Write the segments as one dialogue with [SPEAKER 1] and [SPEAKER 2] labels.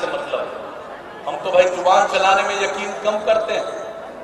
[SPEAKER 1] से मतलब है। हम तो भाई जुबान चलाने में यकीन कम करते हैं,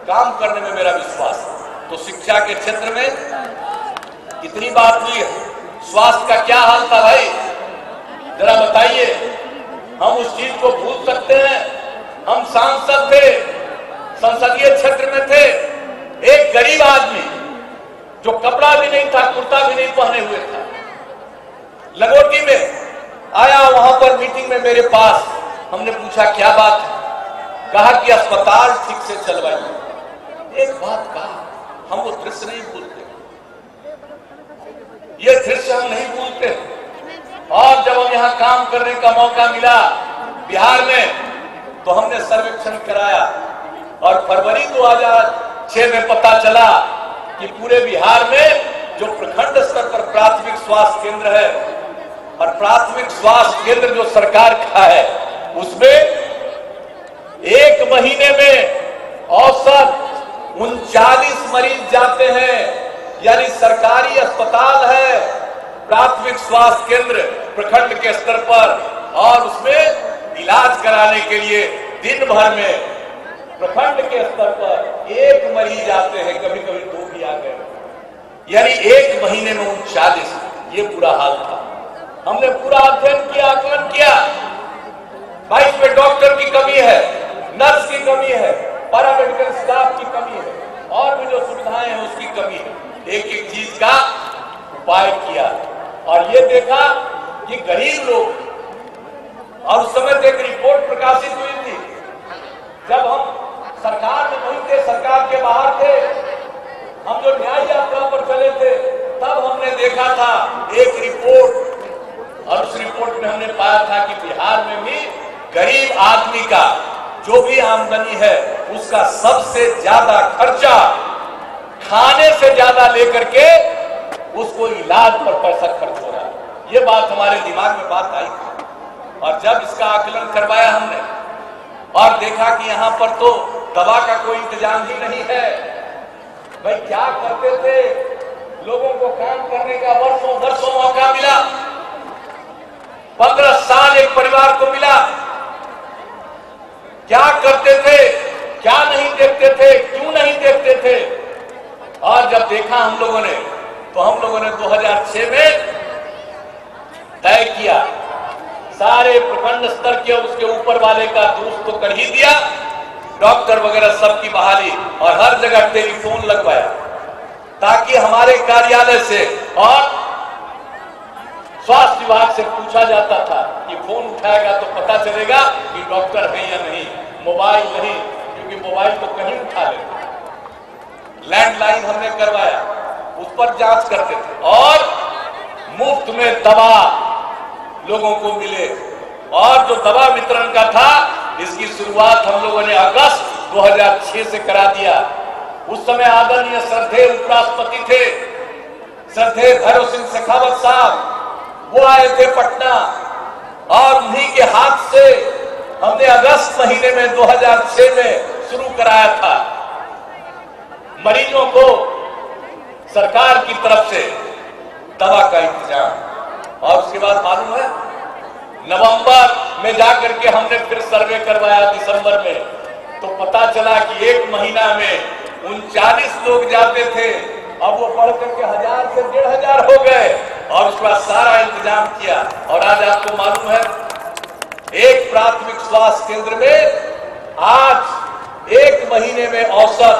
[SPEAKER 1] काम करने में मेरा विश्वास है। तो शिक्षा के क्षेत्र में कितनी बात हुई है, स्वास्थ्य का क्या हाल था भाई, जरा बताइए। हम उस चीज को भूल सकते हैं? हम सांसद थे, संसदीय क्षेत्र में थे, एक गरीब आदमी जो कपड़ा भी नहीं था, कुर्ता भी नहीं पहने हुए था, लंगोटी में आया वहां पर मीटिंग में मेरे पास। हमने पूछा क्या बात है, कहा कि अस्पताल ठीक से चलवाइए। एक बात कहा, हम वो दृश्य नहीं भूलते, ये दृश्य हम नहीं भूलते। और जब हम यहाँ काम करने का मौका मिला बिहार में, तो हमने सर्वेक्षण कराया और फरवरी 2006 में पता चला कि पूरे बिहार में जो प्रखंड स्तर पर प्राथमिक स्वास्थ्य केंद्र है और प्राथमिक स्वास्थ्य केंद्र जो सरकार का है, उसमें एक महीने में औसत 39 मरीज जाते हैं। यानी सरकारी अस्पताल है, प्राथमिक स्वास्थ्य केंद्र प्रखंड के स्तर पर, और उसमें इलाज कराने के लिए दिन भर में प्रखंड के स्तर पर एक मरीज आते हैं, कभी कभी 2 भी आ गए। यानी एक महीने में 39, ये बुरा हाल था। हमने पूरा अध्ययन किया, आकलन किया, भाई इसमें डॉक्टर की कमी है, नर्स की कमी है, पैरामेडिकल स्टाफ की कमी है, और भी जो सुविधाएं हैं उसकी कमी है। एक एक चीज का उपाय किया और ये देखा कि गरीब लोग, और उस समय एक रिपोर्ट प्रकाशित हुई थी जब हम सरकार में नहीं थे, सरकार के बाहर थे, हम जो न्याय यात्रा पर चले थे, तब हमने देखा था एक रिपोर्ट, और उस रिपोर्ट में हमने पाया था कि बिहार में भी गरीब आदमी का जो भी आमदनी है उसका सबसे ज्यादा खर्चा खाने से ज्यादा लेकर के उसको इलाज पर पैसा खर्च हो रहा है। ये बात हमारे दिमाग में बात आई थी, और जब इसका आकलन करवाया हमने और देखा कि यहाँ पर तो दवा का कोई इंतजाम ही नहीं है। भाई क्या करते थे, लोगों को काम करने का वर्षों वर्षों मौका मिला, 15 साल एक परिवार को मिला। क्या करते थे, क्या नहीं देखते थे, क्यों नहीं देखते थे? और जब देखा हम लोगों ने, तो हम लोगों ने 2006 में तय किया, सारे प्रखंड स्तर के उसके ऊपर वाले का दुरुस्त तो कर ही दिया, डॉक्टर वगैरह सबकी बहाली, और हर जगह टेलीफोन लगवाया, ताकि हमारे कार्यालय से और स्वास्थ्य विभाग से पूछा जाता था कि फोन उठाएगा तो पता चलेगा कि डॉक्टर है या नहीं। मोबाइल नहीं, क्योंकि मोबाइल तो कहीं उठा लेते। लैंडलाइन हमने करवाया, उस पर जांच करते थे, और मुफ्त में दवा लोगों को मिले। और जो दवा वितरण का था, इसकी शुरुआत हम लोगों ने अगस्त 2006 से करा दिया। उस समय आदरणीय श्रद्धेय उपराष्ट्रपति थे, श्रद्धेय भैरव सिंह शेखावत साहब, वो आए थे पटना, और उन्हीं के हाथ से हमने अगस्त महीने में 2006 में शुरू कराया था। मरीजों को सरकार की तरफ से दवा का इंतजाम। और उसके बाद मालूम है, नवंबर में जाकर के हमने फिर सर्वे करवाया दिसंबर में, तो पता चला कि एक महीना में 39 लोग जाते थे, अब वो बढ़ करके 1000 से 1500 हो गए। और उसके बाद सारा इंतजाम किया, और आज आपको मालूम है एक प्राथमिक स्वास्थ्य केंद्र में आज एक महीने में औसत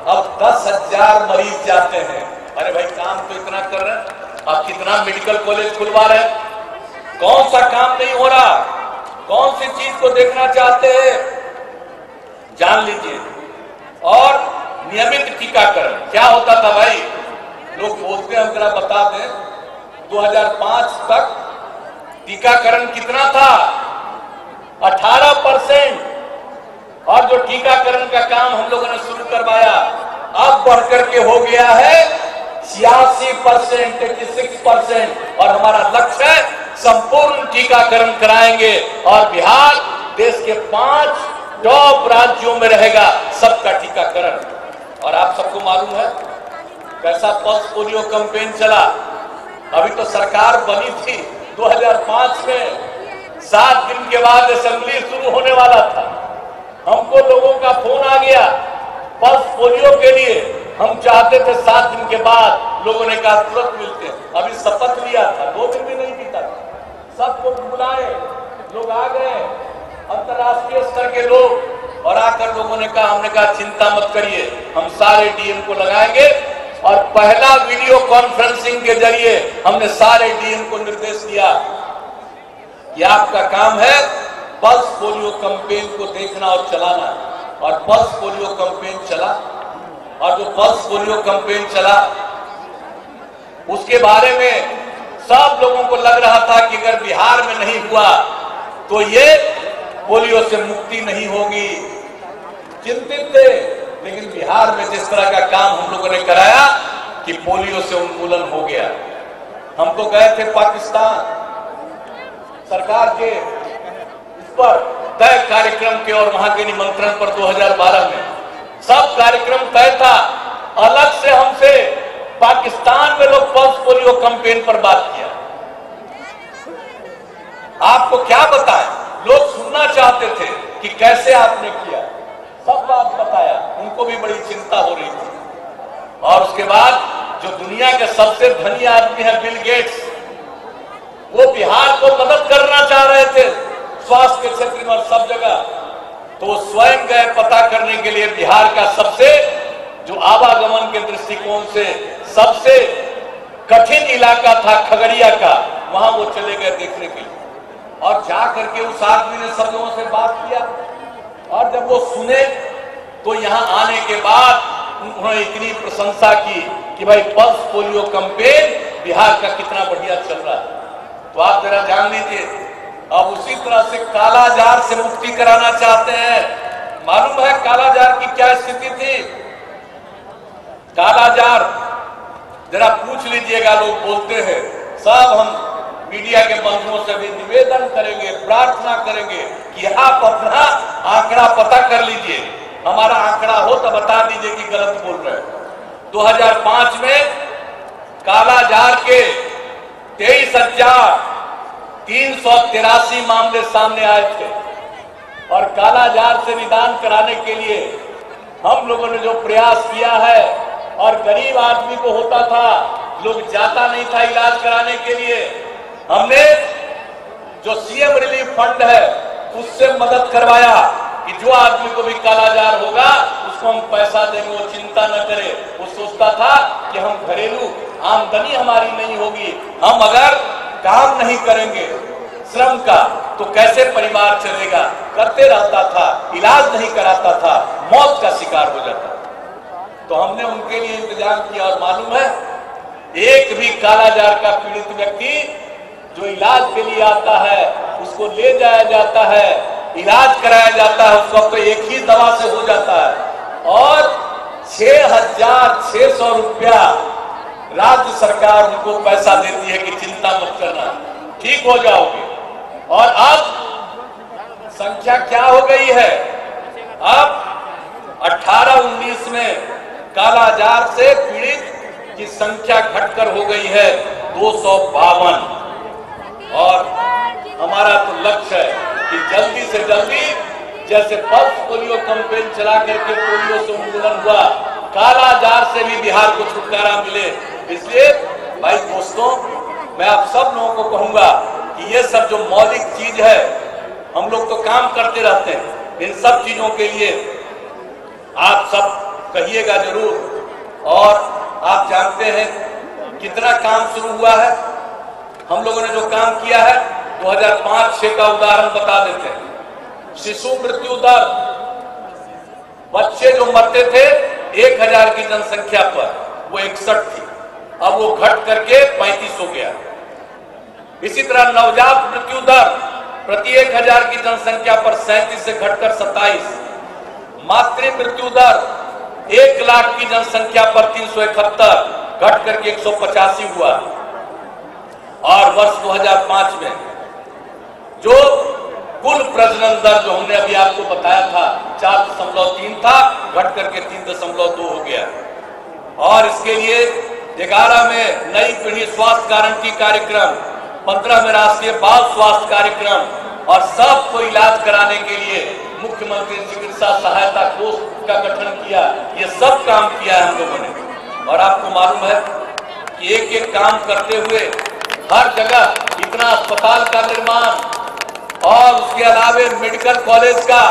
[SPEAKER 1] अब 10,000 मरीज जाते हैं। अरे भाई काम तो इतना कर रहे हैं, आप कितना मेडिकल कॉलेज खुलवा रहे हैं, कौन सा काम नहीं हो रहा, कौन सी चीज को देखना चाहते हैं, जान लीजिए। और नियमित टीकाकरण क्या होता था भाई, लोग बोलते हैं, हम जरा बता दें, 2005 तक टीकाकरण कितना था, 18%। और जो टीकाकरण का काम हम लोगों ने शुरू करवाया, अब बढ़कर के हो गया है 86%, 86%। और हमारा लक्ष्य है संपूर्ण टीकाकरण कराएंगे, और बिहार देश के 5 टॉप राज्यों में रहेगा सबका टीकाकरण। और आप सबको मालूम है कैसा पल्स पोलियो कैंपेन चला। अभी तो सरकार बनी थी 2005 में, 7 दिन के बाद असेंबली शुरू होने वाला था। हमको लोगों का फोन आ गया पल्स पोलियो के लिए। हम चाहते थे 7 दिन के बाद, लोगों ने कहा तुरंत मिलते हैं। अभी शपथ लिया था, 2 दिन भी नहीं बीता था, सबको बुलाए, लोग आ गए, अंतर्राष्ट्रीय स्तर के लोग, और आकर लोगों ने कहा, हमने कहा चिंता मत करिए, हम सारे डीएम को लगाएंगे। और पहला वीडियो कॉन्फ्रेंसिंग के जरिए हमने सारे डीएम को निर्देश दिया कि आपका काम है पल्स पोलियो कैंपेन को देखना और चलाना। और पल्स पोलियो कैंपेन चला, और जो पल्स पोलियो कैंपेन चला उसके बारे में सब लोगों को लग रहा था कि अगर बिहार में नहीं हुआ तो ये पोलियो से मुक्ति नहीं होगी। चिंतित थे, लेकिन बिहार में जिस तरह का काम हम लोगों ने कराया कि पोलियो से उन्मूलन हो गया। हम तो गए थे पाकिस्तान, सरकार के इस पर तय कार्यक्रम के और वहां के निमंत्रण पर 2012 में सब कार्यक्रम तय था। अलग से हमसे पाकिस्तान में लोग पल्स पोलियो कैंपेन पर बात किया। आपको क्या बताएं, लोग सुनना चाहते थे कि कैसे आपने किया, सब बात बताया, उनको भी बड़ी चिंता हो रही थी। और उसके बाद जो दुनिया के सबसे धनी आदमी है बिल गेट्स, वो बिहार को मदद करना चाह रहे थे स्वास्थ्य के क्षेत्र में और सब जगह। तो वो स्वयं गए पता करने के लिए बिहार का सबसे जो आवागमन के दृष्टिकोण से सबसे कठिन इलाका था खगड़िया का, वहां वो चले गए देखने के लिए। और जा करके उस आदमी ने सब लोगों से बात किया, और जब वो सुने तो यहां आने के बाद उन्होंने इतनी प्रशंसा की कि भाई पल्स पोलियो कैंपेन बिहार का कितना बढ़िया चल रहा है। तो आप जरा जान लीजिए, अब उसी तरह से कालाजार से मुक्ति कराना चाहते हैं। मालूम है कालाजार की क्या स्थिति थी? कालाजार जरा पूछ लीजिएगा, लोग बोलते हैं, सब हम मीडिया के बंधुओं से भी निवेदन करेंगे, प्रार्थना करेंगे कि आप अपना आंकड़ा पता कर लीजिए। हमारा आंकड़ा हो तो बता दीजिए कि गलत बोल रहे हैं। 2005 में कालाजार के 23,383 मामले सामने आए थे। और कालाजार से निदान कराने के लिए हम लोगों ने जो प्रयास किया है, और गरीब आदमी को होता था, लोग जाता नहीं था इलाज कराने के लिए, हमने जो सीएम रिलीफ फंड है उससे मदद करवाया कि जो आदमी को भी कालाजार होगा उसको हम पैसा देंगे, वो चिंता न करे। वो सोचता था कि हम घरेलू आमदनी हमारी नहीं होगी, हम अगर काम नहीं करेंगे श्रम का तो कैसे परिवार चलेगा, करते रहता था, इलाज नहीं कराता था, मौत का शिकार हो जाता। तो हमने उनके लिए इंतजाम किया। और मालूम है, एक भी कालाजार का पीड़ित व्यक्ति जो इलाज के लिए आता है उसको ले जाया जाता है, इलाज कराया जाता है, उसको तो एक ही दवा से हो जाता है। और 6,600 रुपया राज्य सरकार उनको पैसा देती है कि चिंता मत करना, ठीक हो जाओगे। और अब संख्या क्या हो गई है? अब 18-19 में कालाजार से पीड़ित की संख्या घटकर हो गई है 252। और हमारा तो लक्ष्य है कि जल्दी से जल्दी, जैसे पल्स पोलियो कैंपेन चला करके पोलियो से उन्मूलन हुआ, कालाजार से भी बिहार को छुटकारा मिले। इसलिए भाई दोस्तों, मैं आप सब लोगों को कहूंगा कि ये सब जो मौलिक चीज है, हम लोग तो काम करते रहते हैं, इन सब चीजों के लिए आप सब कहिएगा जरूर। और आप जानते हैं कितना काम शुरू हुआ है। हम लोगों ने जो काम किया है 2005-6 का उदाहरण बता देते हैं। शिशु मृत्यु दर, बच्चे जो मरते थे 1000 की जनसंख्या पर, वो 61 थी, अब वो घट करके 35 हो गया। इसी तरह नवजात मृत्यु दर प्रति 1000 की जनसंख्या पर 37 से घटकर 27। मातृ मृत्यु दर 1 लाख की जनसंख्या पर 371, घट करके 185 हुआ। और वर्ष 2005 में जो कुल प्रजनन दर जो हमने अभी आपको बताया था 4.3 था, घट करके 3.2 हो गया। और इसके लिए 11 में नई पीढ़ी स्वास्थ्य गारंटी कार्यक्रम, 15 में राष्ट्रीय बाल स्वास्थ्य कार्यक्रम, और सबको इलाज कराने के लिए मुख्यमंत्री चिकित्सा सहायता कोष का गठन किया। ये सब काम किया है हम लोगों ने। और आपको मालूम है कि एक एक काम करते हुए हर जगह इतना अस्पताल का निर्माण और उसके अलावे मेडिकल कॉलेज का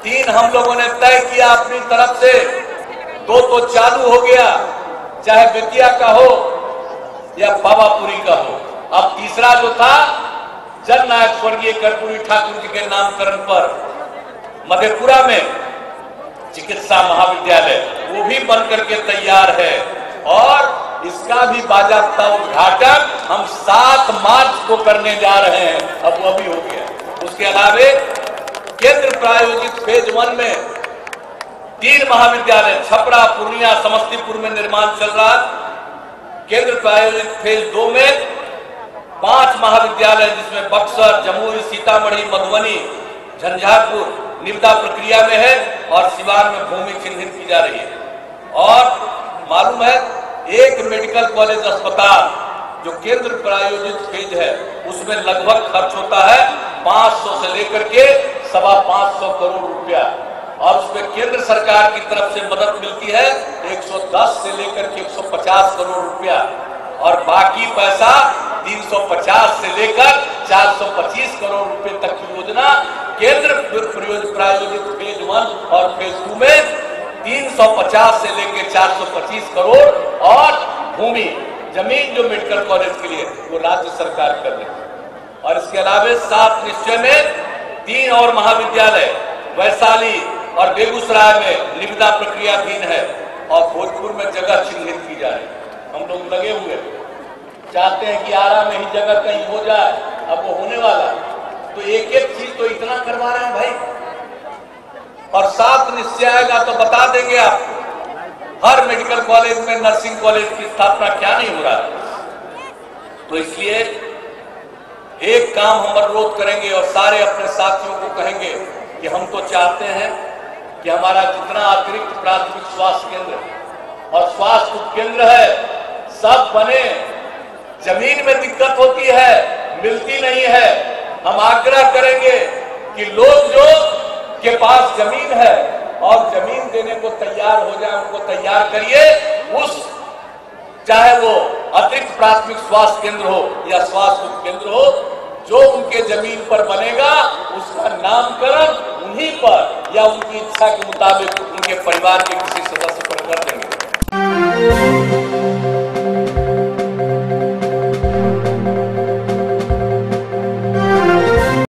[SPEAKER 1] 3 हम लोगों ने तय किया अपनी तरफ से, 2 तो चालू हो गया, चाहे बेतिया का हो या पावापुरी का हो। अब तीसरा जो था जननायक स्वर्गीय कर्पूरी ठाकुर जी के नामकरण पर मधेपुरा में चिकित्सा महाविद्यालय वो भी बनकर के तैयार है और इसका भी बाजाबता उद्घाटन हम 7 मार्च को करने जा रहे हैं। अब वो भी हो गया। उसके अलावे केंद्र प्रायोजित फेज 1 में 3 महाविद्यालय छपरा, पूर्णिया, समस्तीपुर में निर्माण चल रहा। केंद्र प्रायोजित फेज 2 में 5 महाविद्यालय जिसमें बक्सर, जमुई, सीतामढ़ी, मधुबनी, झंझारपुर निविदा प्रक्रिया में है और सिवान में भूमि चिन्हित की जा रही है। और मालूम है एक मेडिकल कॉलेज अस्पताल जो केंद्र प्रायोजित फेज है उसमें लगभग खर्च होता है 500 से लेकर के 525 करोड़ रुपया और उसमें केंद्र सरकार की तरफ से मदद मिलती है 110 से लेकर के 150 करोड़ रुपया और बाकी पैसा 350 से लेकर 425 करोड़ रुपए तक की योजना केंद्र प्रायोजित फेज 1 और फेज 2 में 350 से लेकर 425 करोड़ और भूमि जमीन जो मेडिकल कॉलेज के लिए वो राज्य सरकार कर रही है। और इसके अलावे 7 निश्चय में 3 और महाविद्यालय वैशाली और बेगूसराय में निविदा प्रक्रियाधीन है और भोजपुर में जगह चिन्हित की जा रही है। हम लोग लगे हुए चाहते हैं कि आरा में ही जगह कहीं हो जाए, अब वो होने वाला। तो एक एक चीज तो इतना करवा रहे हैं भाई। और 7 निश्चय आएगा तो बता देंगे आपको हर मेडिकल कॉलेज में नर्सिंग कॉलेज की स्थापना क्या नहीं हो रहा है। तो इसलिए एक काम हम अनुरोध करेंगे और सारे अपने साथियों को कहेंगे कि हम तो चाहते हैं कि हमारा जितना अतिरिक्त प्राथमिक स्वास्थ्य केंद्र और स्वास्थ्य उपकेंद्र है सब बने। जमीन में दिक्कत होती है, मिलती नहीं है। हम आग्रह करेंगे कि लोग जो के पास जमीन है और जमीन देने को तैयार हो जाए उनको तैयार करिए। उस चाहे वो अतिरिक्त प्राथमिक स्वास्थ्य केंद्र हो या स्वास्थ्य उपकेंद्र हो, जो उनके जमीन पर बनेगा उसका नामकरण उन्हीं पर या उनकी इच्छा के मुताबिक उनके परिवार के किसी सदस्य पर कर देंगे।